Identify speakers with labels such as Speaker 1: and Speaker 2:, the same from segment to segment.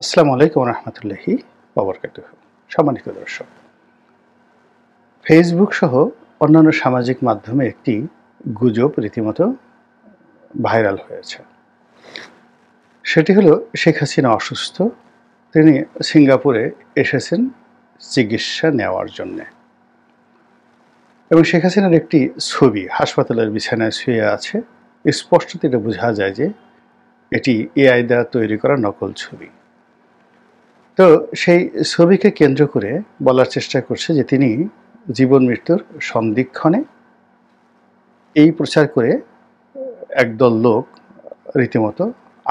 Speaker 1: আসসালামু আলাইকুম রহমতুল্লাহি ওয়া বারাকাতুহু। সম্মানিত দর্শক, ফেসবুক সহ অন্যান্য সামাজিক মাধ্যমে একটি গুজব রীতিমতো ভাইরাল হয়েছে। সেটি হলো শেখ হাসিনা অসুস্থ, তিনি সিঙ্গাপুরে এসেছেন চিকিৎসা নেওয়ার জন্যে। এবং শেখ হাসিনার একটি ছবি হাসপাতালের বিছানায় শুয়ে আছে। স্পষ্টত এটা বোঝা যায় যে এটি এআই দ্বারা তৈরি করা নকল ছবি। তো সেই ছবিকে কেন্দ্র করে বলার চেষ্টা করছে যে তিনি জীবন মৃত্যুর সন্ধিক্ষণে, এই প্রচার করে একদল লোক রীতিমতো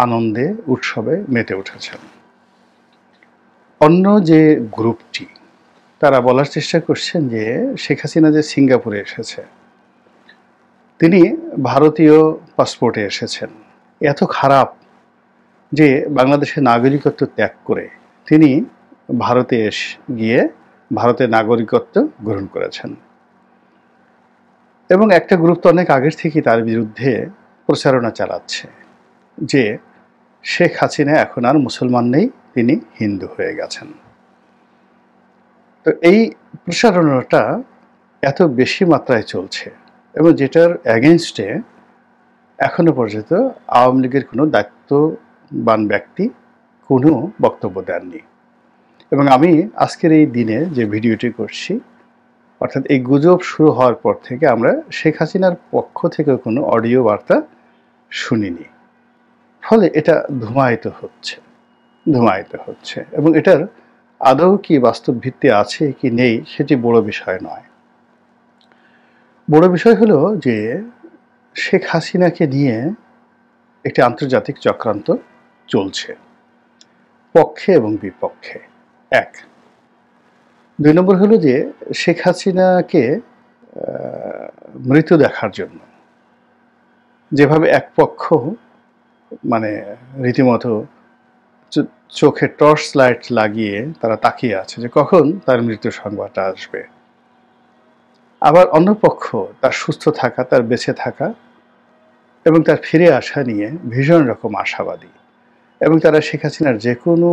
Speaker 1: আনন্দে উৎসবে মেতে উঠেছেন। অন্য যে গ্রুপটি তারা বলার চেষ্টা করছেন যে শেখ হাসিনা যে সিঙ্গাপুরে এসেছে, তিনি ভারতীয় পাসপোর্টে এসেছেন, এত খারাপ যে বাংলাদেশের নাগরিকত্ব ত্যাগ করে তিনি ভারতে গিয়ে ভারতের নাগরিকত্ব গ্রহণ করেছেন। এবং একটা গ্রুপ তো অনেক আগের থেকেই তার বিরুদ্ধে প্রচারণা চালাচ্ছে যে শেখ হাসিনা এখন আর মুসলমান নেই, তিনি হিন্দু হয়ে গেছেন। তো এই প্রচারণাটা এত বেশি মাত্রায় চলছে এবং যেটার অ্যাগেনস্টে এখনো পর্যন্ত আওয়ামী লীগের কোনো দায়িত্ববান ব্যক্তি কোনো বক্তব্য দেননি। এবং আমি আজকের এই দিনে যে ভিডিওটি করছি, অর্থাৎ এই গুজব শুরু হওয়ার পর থেকে আমরা শেখ হাসিনার পক্ষ থেকে কোনো অডিও বার্তা শুনিনি। ফলে এটা ধুমায়িত হচ্ছে এবং এটার আদৌ কি বাস্তব ভিত্তি আছে কি নেই সেটি বড় বিষয় নয়। বড় বিষয় হলো যে শেখ হাসিনাকে নিয়ে একটি আন্তর্জাতিক চক্রান্ত চলছে, পক্ষে এবং বিপক্ষে। এক, দুই নম্বর হলো যে শেখ হাসিনাকে মৃত দেখার জন্য যেভাবে এক পক্ষ মানে রীতিমতো চোখে টর্চ লাইট লাগিয়ে তারা তাকিয়ে আছে যে কখন তার মৃত্যুর সংবাদটা আসবে, আবার অন্য পক্ষ তার সুস্থ থাকা, তার বেঁচে থাকা এবং তার ফিরে আসা নিয়ে ভীষণ রকম আশাবাদী। এবং তারা শেখ হাসিনার যে কোনো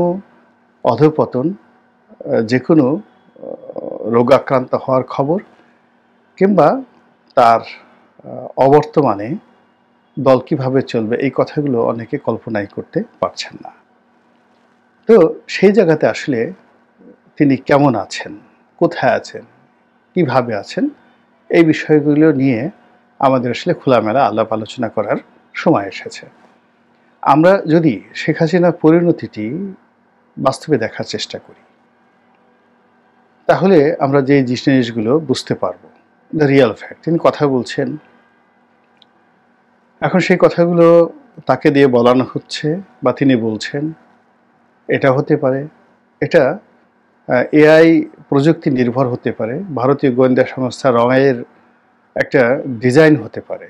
Speaker 1: অধঃপতন, যে কোনো রোগাক্রান্ত হওয়ার খবর কিংবা তার অবর্তমানে দল কিভাবে চলবে এই কথাগুলো অনেকে কল্পনাই করতে পারছেন না। তো সেই জায়গাতে আসলে তিনি কেমন আছেন, কোথায় আছেন, কিভাবে আছেন, এই বিষয়গুলো নিয়ে আমাদের আসলে খোলামেলা আলাপ আলোচনা করার সময় এসেছে। আমরা যদি শেখ হাসিনার পরিণতিটি বাস্তবে দেখার চেষ্টা করি, তাহলে আমরা যে জিনিসগুলো বুঝতে পারবো, দ্য রিয়াল ফ্যাক্ট। তিনি কথা বলছেন, এখন সেই কথাগুলো তাকে দিয়ে বলানো হচ্ছে বা তিনি বলছেন, এটা হতে পারে, এটা এআই প্রযুক্তি নির্ভর হতে পারে, ভারতীয় গোয়েন্দা সংস্থা রঙের একটা ডিজাইন হতে পারে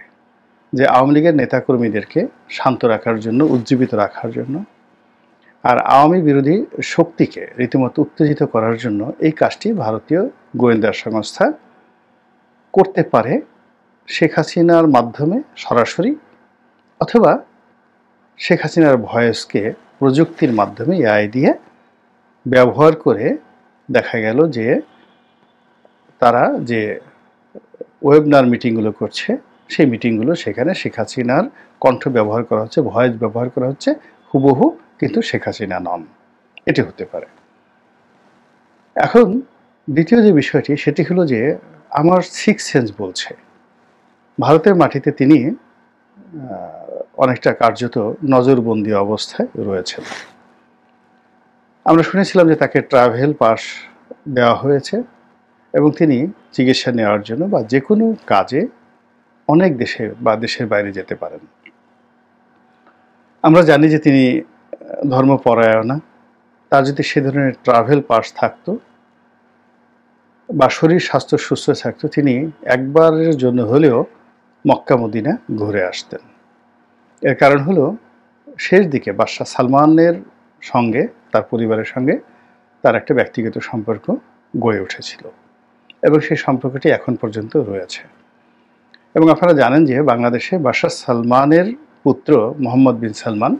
Speaker 1: যে আওয়ামী লীগের নেতাকর্মীদেরকে শান্ত রাখার জন্য, উজ্জীবিত রাখার জন্য, আর আওয়ামী বিরোধী শক্তিকে রীতিমতো উত্তেজিত করার জন্য এই কাজটি ভারতীয় গোয়েন্দা সংস্থা করতে পারে শেখ হাসিনার মাধ্যমে সরাসরি, অথবা শেখ হাসিনার ভয়েসকে প্রযুক্তির মাধ্যমে এআই দিয়ে ব্যবহার করে দেখা গেল যে তারা যে ওয়েবিনার মিটিংগুলো করছে, সেই মিটিংগুলো সেখানে শেখ হাসিনার কণ্ঠ ব্যবহার করা হচ্ছে, ভয়েস ব্যবহার করা হচ্ছে, হুবহু কিন্তু শেখ হাসিনা নন। এটি হতে পারে। এখন দ্বিতীয় যে বিষয়টি, সেটি হলো যে আমার সিক্স সেন্স বলছে ভারতের মাটিতে তিনি অনেকটা কার্যত নজরবন্দি অবস্থায় রয়েছেন। আমরা শুনেছিলাম যে তাকে ট্রাভেল পাস দেওয়া হয়েছে এবং তিনি চিকিৎসা নেওয়ার জন্য বা যে কোনো কাজে অনেক দেশে বা দেশের বাইরে যেতে পারেন। আমরা জানি যে তিনি ধর্মপরায়ণা, তার যদি সে ধরনের ট্রাভেল পাস থাকতো বা শরীর স্বাস্থ্য সুস্থ থাকতো, তিনি একবারের জন্য হলেও মক্কা মদিনা ঘুরে আসতেন। এর কারণ হলো শেষ দিকে বাদশাহ সালমানের সঙ্গে, তার পরিবারের সঙ্গে তার একটা ব্যক্তিগত সম্পর্ক গড়ে উঠেছিল এবং সেই সম্পর্কটি এখন পর্যন্ত রয়েছে। এবং আপনারা জানেন যে বাংলাদেশে বাদশাহ সালমানের পুত্র মোহাম্মদ বিন সালমান,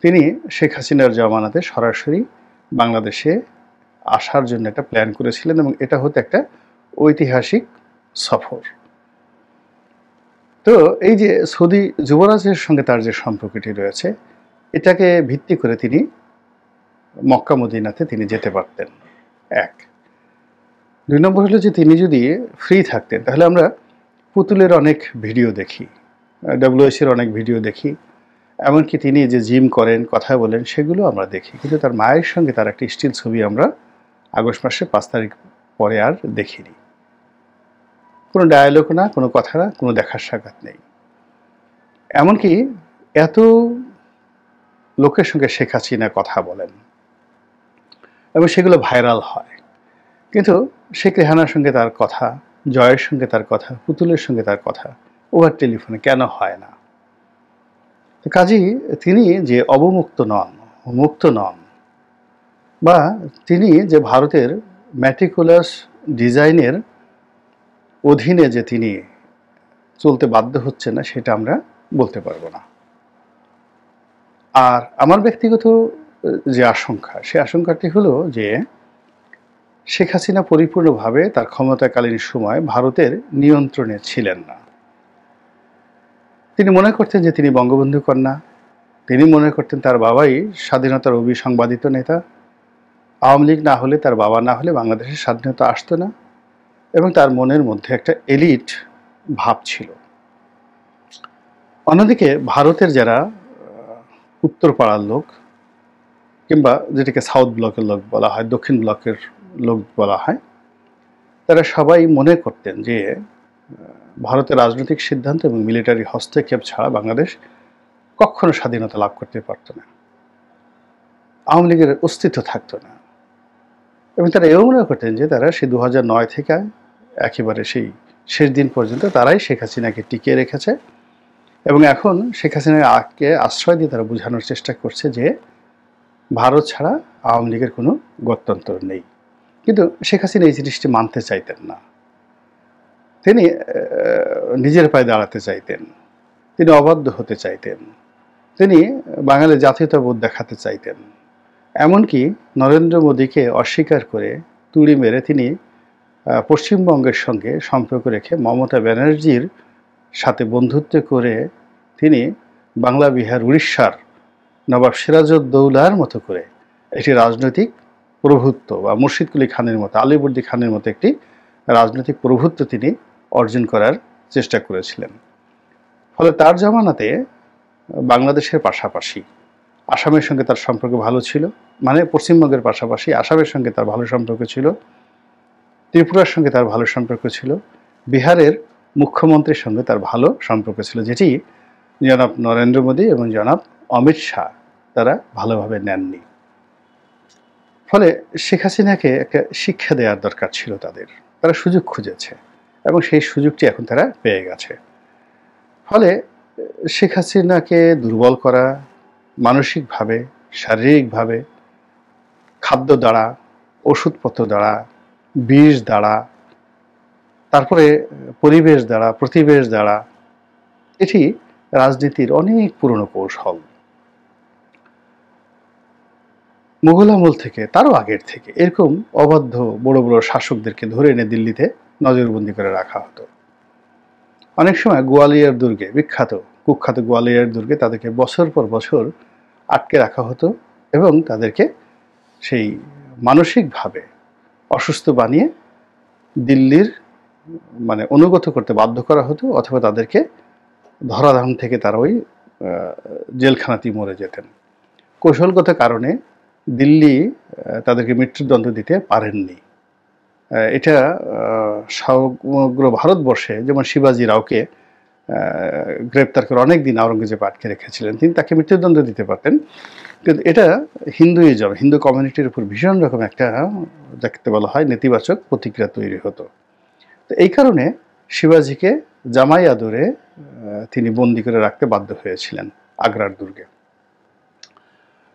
Speaker 1: তিনি শেখ হাসিনার জামানাতে সরাসরি বাংলাদেশে আসার জন্য একটা প্ল্যান করেছিলেন এবং এটা হতো একটা ঐতিহাসিক সফর। তো এই যে সৌদি যুবরাজের সঙ্গে তার যে সম্পর্কটি রয়েছে, এটাকে ভিত্তি করে তিনি মক্কা মদিনাতে তিনি যেতে পারতেন, এক। ২ নম্বর হলো যে তিনি যদি ফ্রি থাকতেন তাহলে আমরা পুতুলের অনেক ভিডিও দেখি, WS-এর অনেক ভিডিও দেখি, এমনকি তিনি যে জিম করেন, কথা বলেন, সেগুলো আমরা দেখি। কিন্তু তার মায়ের সঙ্গে তার একটা স্টিল ছবি আমরা আগস্ট মাসের 5 তারিখ পরে আর দেখিনি। কোনো ডায়ালগ না, কোনো কথা না, কোনো দেখার সাক্ষাৎ নেই। এমনকি এত লোকের সঙ্গে শেখ হাসিনা কথা বলেন এবং সেগুলো ভাইরাল হয়, কিন্তু শেখ রেহানার সঙ্গে তার কথা, জয়ের সঙ্গে তার কথা, পুতুলের সঙ্গে তার কথা ওভার টেলিফোনে কেন হয় না? কাজেই তিনি যে অবমুক্ত নন, মুক্ত নন, বা তিনি যে ভারতের ম্যাটিকুলাস ডিজাইনের অধীনে যে তিনি চলতে বাধ্য হচ্ছে না, সেটা আমরা বলতে পারবো না। আর আমার ব্যক্তিগত যে আশঙ্কা, সে আশঙ্কাটি হলো যে শেখ হাসিনা পরিপূর্ণভাবে তার ক্ষমতাকালীন সময় ভারতের নিয়ন্ত্রণে ছিলেন না। তিনি মনে করতেন যে তিনি বঙ্গবন্ধু কন্যা, তিনি মনে করতেন তার বাবাই স্বাধীনতার অবিসংবাদিত নেতা, আওয়ামী লীগ না হলে, তার বাবা না হলে বাংলাদেশের স্বাধীনতা আসতো না, এবং তার মনের মধ্যে একটা এলিট ভাব ছিল। অন্যদিকে ভারতের যারা উত্তর পাড়ার লোক, কিংবা যেটাকে সাউথ ব্লকের লোক বলা হয়, দক্ষিণ ব্লকের লোক বলা হয়, তারা সবাই মনে করতেন যে ভারতের রাজনৈতিক সিদ্ধান্ত এবং মিলিটারি হস্তক্ষেপ ছাড়া বাংলাদেশ কখনো স্বাধীনতা লাভ করতে পারত না, আওয়ামী লীগের অস্তিত্ব থাকতো না। এবং তারা এও মনে করতেন যে তারা সেই 2009 থেকে একেবারে সেই শেষ দিন পর্যন্ত তারাই শেখ হাসিনাকে টিকিয়ে রেখেছে, এবং এখন শেখ হাসিনাকে আশ্রয় দিয়ে তারা বোঝানোর চেষ্টা করছে যে ভারত ছাড়া আওয়ামী লীগের কোনো গত্যন্তর নেই। কিন্তু শেখ হাসিনা এই জিনিসটি মানতে চাইতেন না। তিনি নিজের পায়ে দাঁড়াতে চাইতেন, তিনি অবাধ্য হতে চাইতেন, তিনি বাঙালি জাতীয়তাবোধ দেখাতে চাইতেন। এমনকি নরেন্দ্র মোদীকে অস্বীকার করে তুড়ি মেরে তিনি পশ্চিমবঙ্গের সঙ্গে সম্পর্ক রেখে মমতা ব্যানার্জির সাথে বন্ধুত্ব করে তিনি বাংলা, বিহার, উড়িষ্যার নবাব সিরাজউদ্দৌলার মতো করে একটি রাজনৈতিক প্রভুত্ব, বা মুর্শিদকুলি খানের মতো, আলিবর্দী খানের মতো একটি রাজনৈতিক প্রভুত্ব তিনি অর্জন করার চেষ্টা করেছিলেন। ফলে তার জামানাতে বাংলাদেশের পাশাপাশি আসামের সঙ্গে তার সম্পর্ক ভালো ছিল, মানে পশ্চিমবঙ্গের পাশাপাশি আসামের সঙ্গে তার ভালো সম্পর্ক ছিল, ত্রিপুরার সঙ্গে তার ভালো সম্পর্ক ছিল, বিহারের মুখ্যমন্ত্রীর সঙ্গে তার ভালো সম্পর্ক ছিল, যেটি জনাব নরেন্দ্র মোদী এবং জনাব অমিত শাহ তারা ভালোভাবে নেননি। ফলে শেখ হাসিনাকে একটা শিক্ষা দেওয়ার দরকার ছিল তাদের, তারা সুযোগ খুঁজেছে এবং সেই সুযোগটি এখন তারা পেয়ে গেছে। ফলে শেখ হাসিনাকে দুর্বল করা, মানসিকভাবে, শারীরিকভাবে, খাদ্য দ্বারা, ওষুধপত্র দ্বারা, বিষ দ্বারা, তারপরে পরিবেশ দ্বারা, প্রতিবেশ দ্বারা, এটি রাজনীতির অনেক পুরনো কৌশল। মুঘল আমল থেকে, তারও আগের থেকে এরকম অবাধ্য বড় বড় শাসকদেরকে ধরে এনে দিল্লিতে নজরবন্দি করে রাখা হতো। অনেক সময় গোয়ালিয়র দুর্গে, বিখ্যাত কুখ্যাত গোয়ালিয়র দুর্গে তাদেরকে বছর পর বছর আটকে রাখা হতো এবং তাদেরকে সেই মানসিকভাবে অসুস্থ বানিয়ে দিল্লির মানে অনুগত করতে বাধ্য করা হতো, অথবা তাদেরকে ধরাধাম থেকে তারা ওই জেলখানাতেই মরে যেতেন। কৌশলগত কারণে দিল্লি তাদেরকে মৃত্যুদণ্ড দিতে পারেননি। এটা সমগ্র ভারতবর্ষে, যেমন শিবাজি রাওকে গ্রেপ্তার করে অনেক দিন আওরঙ্গজেব আটকে রেখেছিলেন, তিনি তাকে মৃত্যুদণ্ড দিতে পারতেন, কিন্তু এটা হিন্দুইজম, হিন্দু কমিউনিটির উপর ভীষণ রকম একটা, দেখতে বলা হয়, নেতিবাচক প্রতিক্রিয়া তৈরি হতো। তো এই কারণে শিবাজিকে জামাই আদরে তিনি বন্দি করে রাখতে বাধ্য হয়েছিলেন আগ্রার দুর্গে।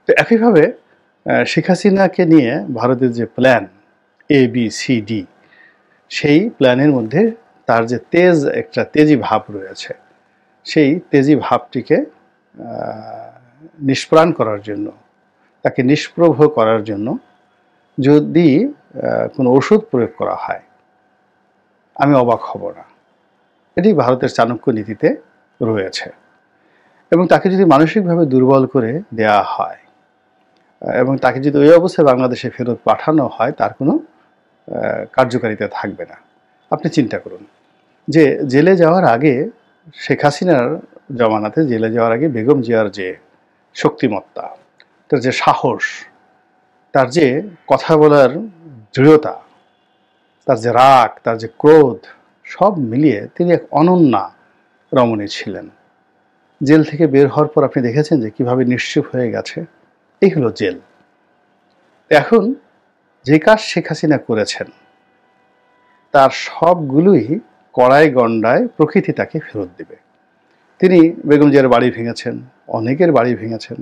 Speaker 1: তো একইভাবে শেখ হাসিনাকে নিয়ে ভারতের যে প্ল্যান ABCD, সেই প্ল্যানের মধ্যে তার যে তেজি ভাব রয়েছে, সেই তেজি ভাবটিকে নিষ্প্রাণ করার জন্য, তাকে নিষ্প্রভ করার জন্য যদি কোনো ওষুধ প্রয়োগ করা হয়, আমি অবাক হব না। এটি ভারতের চাণক্য নীতিতে রয়েছে। এবং তাকে যদি মানসিকভাবে দুর্বল করে দেয়া হয় এবং তাকে যদি ওই অবস্থায় বাংলাদেশে ফেরত পাঠানো হয়, তার কোনো কার্যকারিতা থাকবে না। আপনি চিন্তা করুন যে জেলে যাওয়ার আগে, শেখ হাসিনার জমানাতে জেলে যাওয়ার আগে বেগম জিয়ার যে শক্তিমত্তা, তার যে সাহস, তার যে কথা বলার দৃঢ়তা, তার যে রাগ, তার যে ক্রোধ, সব মিলিয়ে তিনি এক অনন্যা রমণী ছিলেন। জেল থেকে বের হওয়ার পর আপনি দেখেছেন যে কিভাবে নিশ্চুপ হয়ে গেছে। এই হলো জেল। এখন যে কাজ শেখ হাসিনা করেছেন তার সবগুলোই কড়াই গণ্ডায় প্রকৃতি তাকে ফেরত দিবে। তিনি বেগম জিয়ার বাড়ি ভেঙেছেন, অনেকের বাড়ি ভেঙেছেন,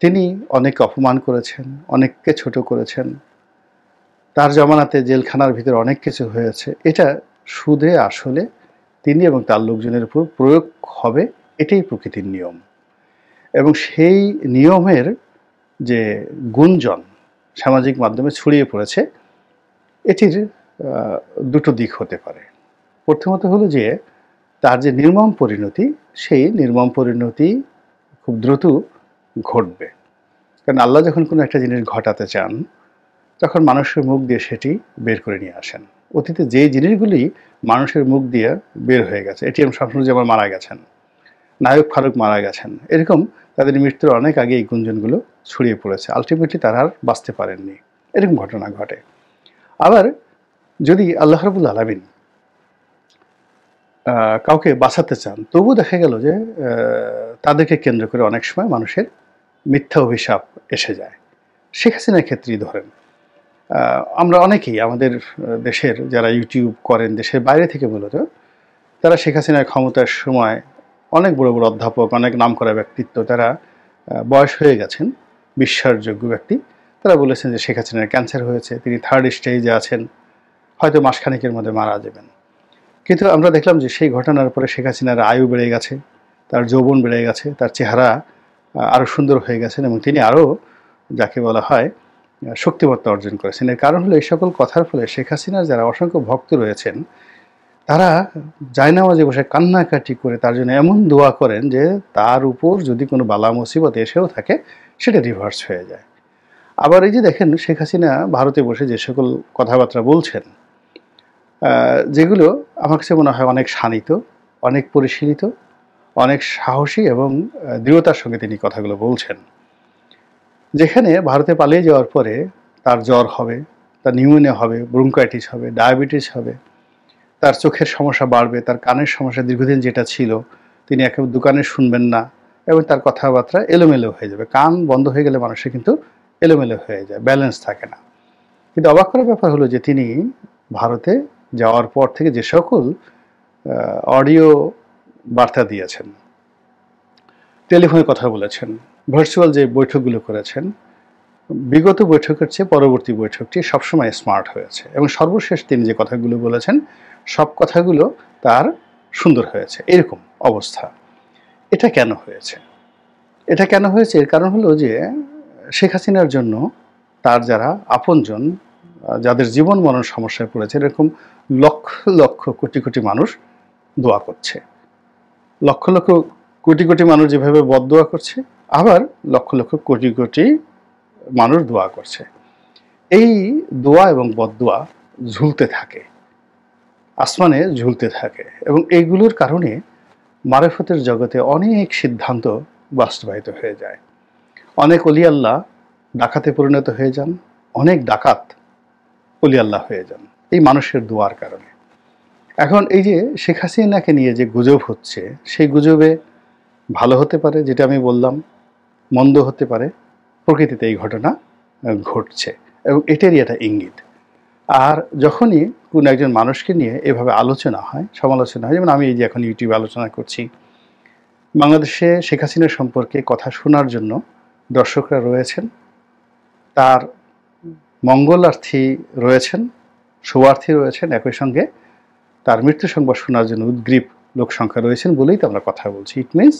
Speaker 1: তিনি অনেককে অপমান করেছেন, অনেককে ছোট করেছেন, তার জমানাতে জেলখানার ভিতরে অনেক কিছু হয়েছে। এটা সুদে আসলে তিনি এবং তার লোকজনের উপর প্রয়োগ হবে, এটাই প্রকৃতির নিয়ম। এবং সেই নিয়মের যে গুঞ্জন সামাজিক মাধ্যমে ছড়িয়ে পড়েছে, এটির দুটো দিক হতে পারে। প্রথমত হলো যে তার যে নির্মম পরিণতি, সেই নির্মম পরিণতি খুব দ্রুত ঘটবে। কারণ আল্লাহ যখন কোনো একটা জিনিস ঘটাতে চান, তখন মানুষের মুখ দিয়ে সেটি বের করে নিয়ে আসেন। অতীতে যেই জিনিসগুলি মানুষের মুখ দিয়ে বের হয়ে গেছে, এটিএম শামসুজ্জামান মারা গেছেন, নায়ক ফারুক মারা গেছেন, এরকম তাদের মৃত্যুর অনেক আগে এই গুঞ্জনগুলো ছড়িয়ে পড়েছে। আলটিমেটলি তারা আর বাঁচতে পারেননি, এরকম ঘটনা ঘটে। আবার যদি আল্লাহ রাব্বুল আলামিন কাউকে বাঁচাতে চান, তবু দেখা গেল যে তাদেরকে কেন্দ্র করে অনেক সময় মানুষের মিথ্যা অভিশাপ এসে যায়। শেখ হাসিনার ক্ষেত্রেই ধরেন, আমরা অনেকেই আমাদের দেশের যারা ইউটিউব করেন, দেশের বাইরে থেকে মূলত, তারা শেখ হাসিনার ক্ষমতার সময় অনেক বড় বড় অধ্যাপক, অনেক নামকরা ব্যক্তিত্ব, তারা বয়স হয়ে গেছেন, বিশ্বাসযোগ্য ব্যক্তি, তারা বলেছেন যে শেখ হাসিনার ক্যান্সার হয়েছে, তিনি 3rd স্টেজে আছেন, হয়তো মাসখানেকের মধ্যে মারা যাবেন। কিন্তু আমরা দেখলাম যে সেই ঘটনার পরে শেখ হাসিনার আয়ু বেড়ে গেছে, তার যৌবন বেড়ে গেছে, তার চেহারা আরও সুন্দর হয়ে গেছেন এবং তিনি আরও যাকে বলা হয় শক্তিমত্তা অর্জন করেছেন। এর কারণ হলো এই সকল কথার ফলে শেখ হাসিনার যারা অসংখ্য ভক্ত রয়েছেন, তারা জায়নামাজে বসে কান্নাকাটি করে তার জন্য এমন দোয়া করেন যে তার উপর যদি কোনো বালা মুসিবত এসেও থাকে, সেটা রিভার্স হয়ে যায়। আবার এই যে দেখেন শেখ হাসিনা ভারতে বসে যে সকল কথাবার্তা বলছেন, যেগুলো আমার কাছে মনে হয় অনেক শানিত, অনেক পরিশীলিত, অনেক সাহসী এবং দৃঢ়তার সঙ্গে তিনি কথাগুলো বলছেন। যেখানে ভারতে পালিয়ে যাওয়ার পরে তার জ্বর হবে, তার নিউমোনিয়া হবে, ব্রঙ্কাইটিস হবে, ডায়াবেটিস হবে, তার চোখের সমস্যা বাড়বে, তার কানের সমস্যা দীর্ঘদিন যেটা ছিল, তিনি একেবারে দোকানে শুনবেন না এবং তার কথাবার্তা এলোমেলো হয়ে যাবে। কান বন্ধ হয়ে গেলে মানুষের কিন্তু এলোমেলো হয়ে যায়, ব্যালেন্স থাকে না। কিন্তু অবাক করার ব্যাপার হলো যে তিনি ভারতে যাওয়ার পর থেকে যে সকল অডিও বার্তা দিয়েছেন, টেলিফোনে কথা বলেছেন, ভার্চুয়াল যে বৈঠকগুলো করেছেন, বিগত বৈঠকের চেয়ে পরবর্তী বৈঠকটি সবসময় স্মার্ট হয়েছে এবং সর্বশেষ তিনি যে কথাগুলো বলেছেন, সব কথাগুলো তার সুন্দর হয়েছে। এরকম অবস্থা। এটা কেন হয়েছে? এটা কেন হয়েছে? এর কারণ হলো যে শেখ হাসিনার জন্য তার যারা আপনজন, যাদের জীবন মরণ সমস্যায় পড়েছে, এরকম লক্ষ লক্ষ কোটি কোটি মানুষ দোয়া করছে। লক্ষ লক্ষ কোটি কোটি মানুষ যেভাবে বদদোয়া করছে, আবার লক্ষ লক্ষ কোটি কোটি মানুষ দোয়া করছে। এই দোয়া এবং বদদোয়া ঝুলতে থাকে, আসমানে ঝুলতে থাকে এবং এইগুলোর কারণে মারেফতের জগতে অনেক সিদ্ধান্ত বাস্তবায়িত হয়ে যায়। অনেক অলি আল্লাহ ডাকাতে পরিণত হয়ে যান, অনেক ডাকাত অলি আল্লাহ হয়ে যান এই মানুষের দোয়ার কারণে। এখন এই যে শেখ হাসিনাকে নিয়ে যে গুজব হচ্ছে, সেই গুজবে ভালো হতে পারে, যেটা আমি বললাম, মন্দ হতে পারে। প্রকৃতিতে এই ঘটনা ঘটছে এবং এটারই একটা ইঙ্গিত। আর যখনই কোনো একজন মানুষকে নিয়ে এভাবে আলোচনা হয়, সমালোচনা হয়, যেমন আমি এই যে এখন ইউটিউবে আলোচনা করছি, বাংলাদেশে শেখ হাসিনা সম্পর্কে কথা শোনার জন্য দর্শকরা রয়েছেন, তার মঙ্গলার্থী রয়েছেন, শুভার্থী রয়েছেন, একই সঙ্গে তার মৃত্যু সংবাদ শোনার জন্য উদ্গ্রীব লোক সংখ্যা রয়েছেন বলেই তো আমরা কথা বলছি। ইট মিনস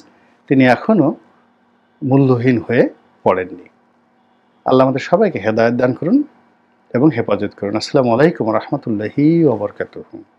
Speaker 1: তিনি এখনও মূল্যহীন হয়ে পড়েননি। আল্লাহ আমাদের সবাইকে হেদায়েত দান করুন এবং হেফাজত করুন। আসসালামু আলাইকুম ওয়া রাহমাতুল্লাহি ওয়া বারাকাতুহু।